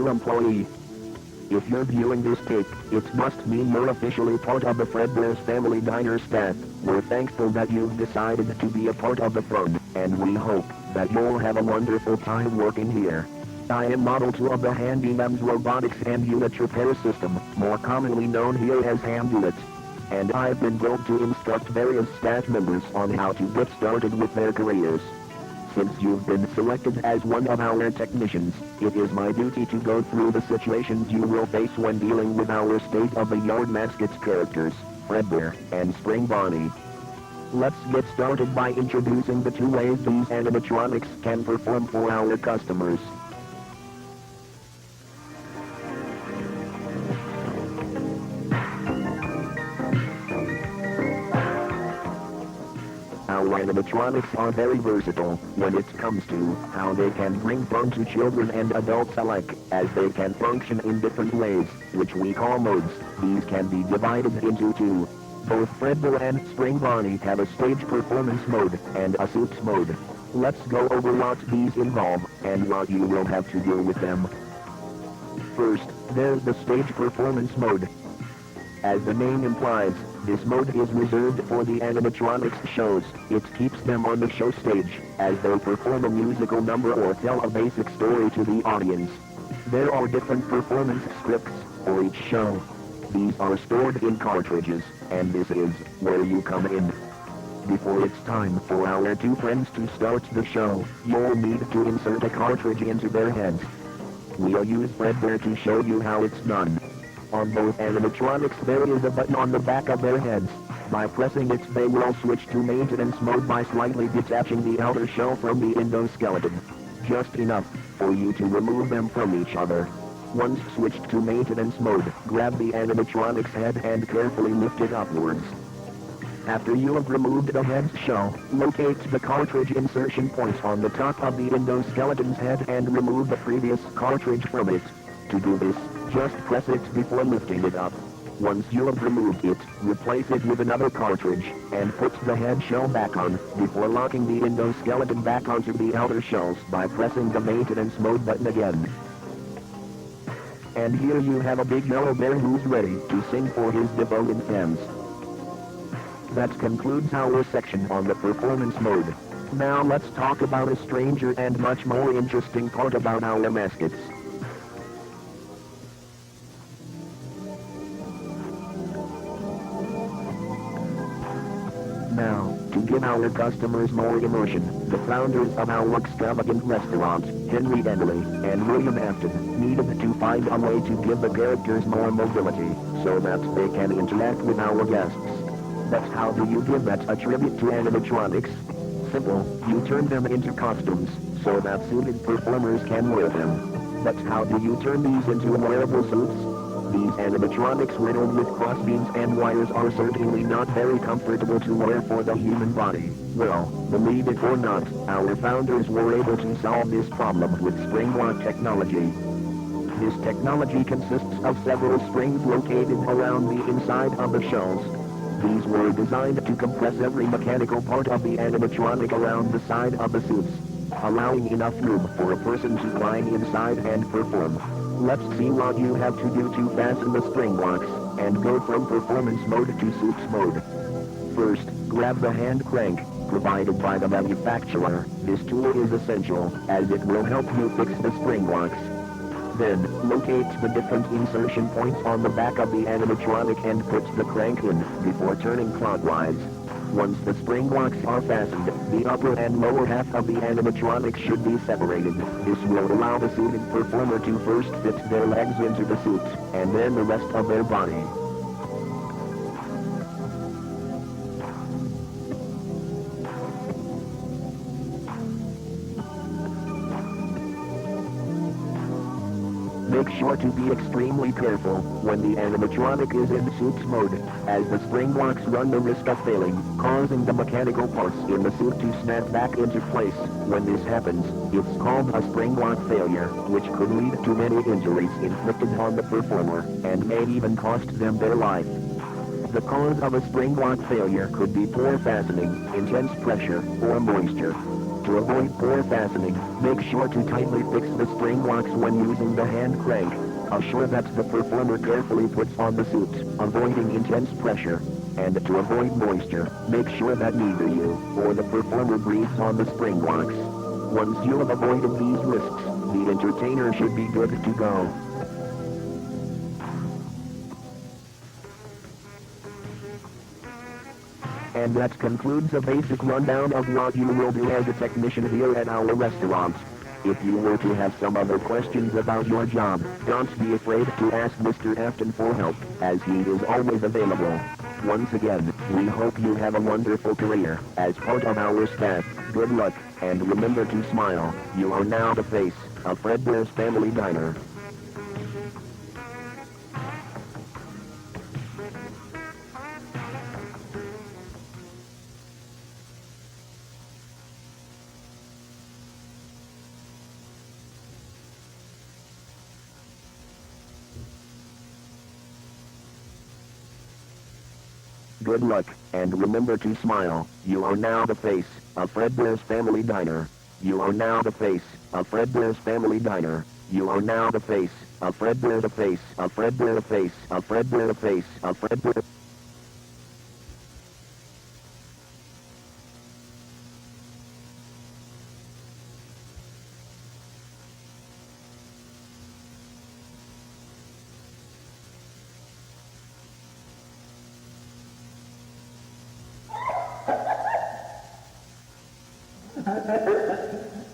new employee. If you're viewing this tape, it must mean you're officially part of the Fredbear's Family Diner staff. We're thankful that you've decided to be a part of the fun, and we hope that you'll have a wonderful time working here. I am Model 2 of the Handyman's Robotics and Unit Repair System, more commonly known here as Ham Unit. And I've been told to instruct various staff members on how to get started with their careers. Since you've been selected as one of our technicians, it is my duty to go through the situations you will face when dealing with our state-of-the-art mascots characters, Fredbear and Spring Bonnie. Let's get started by introducing the two ways these animatronics can perform for our customers. Our animatronics are very versatile when it comes to how they can bring fun to children and adults alike, as they can function in different ways, which we call modes. These can be divided into two. Both Fredbear and Spring Bonnie have a stage performance mode and a suits mode. Let's go over what these involve and what you will have to do with them. First, there's the stage performance mode. As the name implies, this mode is reserved for the animatronics shows. It keeps them on the show stage, as they perform a musical number or tell a basic story to the audience. There are different performance scripts for each show. These are stored in cartridges, and this is where you come in. Before it's time for our two friends to start the show, you'll need to insert a cartridge into their heads. We'll use Fredbear to show you how it's done. On both animatronics there is a button on the back of their heads. By pressing it they will switch to maintenance mode by slightly detaching the outer shell from the endoskeleton. Just enough for you to remove them from each other. Once switched to maintenance mode, grab the animatronic's head and carefully lift it upwards. After you have removed the head's shell, locate the cartridge insertion point on the top of the endoskeleton's head and remove the previous cartridge from it. To do this, just press it before lifting it up. Once you have removed it, replace it with another cartridge, and put the head shell back on, before locking the endoskeleton back onto the outer shells by pressing the maintenance mode button again. And here you have a big yellow bear who's ready to sing for his devoted fans. That concludes our section on the performance mode. Now let's talk about a stranger and much more interesting part about our mascots. Now, to give our customers more emotion, the founders of our extravagant restaurant, Henry Denley and William Afton, needed to find a way to give the characters more mobility, so that they can interact with our guests. But how do you give that a tribute to animatronics? Simple, you turn them into costumes, so that suited performers can wear them. But how do you turn these into wearable suits? These animatronics riddled with crossbeams and wires are certainly not very comfortable to wear for the human body. Well, believe it or not, our founders were able to solve this problem with Springlocks technology. This technology consists of several springs located around the inside of the shells. These were designed to compress every mechanical part of the animatronic around the side of the suits, allowing enough room for a person to climb inside and perform. Let's see what you have to do to fasten the Springlocks, and go from performance mode to suits mode. First, grab the hand crank, provided by the manufacturer. This tool is essential, as it will help you fix the Springlocks. Then, locate the different insertion points on the back of the animatronic and put the crank in, before turning clockwise. Once the Springlocks are fastened, the upper and lower half of the animatronic should be separated. This will allow the suited performer to first fit their legs into the suit, and then the rest of their body. Make sure to be extremely careful when the animatronic is in suits mode, as the Springlocks run the risk of failing, causing the mechanical parts in the suit to snap back into place. When this happens, it's called a Springlock failure, which could lead to many injuries inflicted on the performer, and may even cost them their life. The cause of a Springlock failure could be poor fastening, intense pressure, or moisture. To avoid poor fastening, make sure to tightly fix the spring locks when using the hand crank. Assure that the performer carefully puts on the suit, avoiding intense pressure. And to avoid moisture, make sure that neither you or the performer breathes on the spring locks. Once you have avoided these risks, the entertainer should be good to go. And that concludes a basic rundown of what you will do as a technician here at our restaurant. If you were to have some other questions about your job, don't be afraid to ask Mr. Afton for help, as he is always available. Once again, we hope you have a wonderful career as part of our staff. Good luck, and remember to smile. You are now the face of Fredbear's Family Diner. Good luck, and remember to smile. You are now the face of Fredbear's Family Diner. You are now the face of Fredbear's Family Diner. You are now the face of Fredbear, the face of Fredbear, the face of Fredbear, the face of Fredbear. Ha ha ha ha.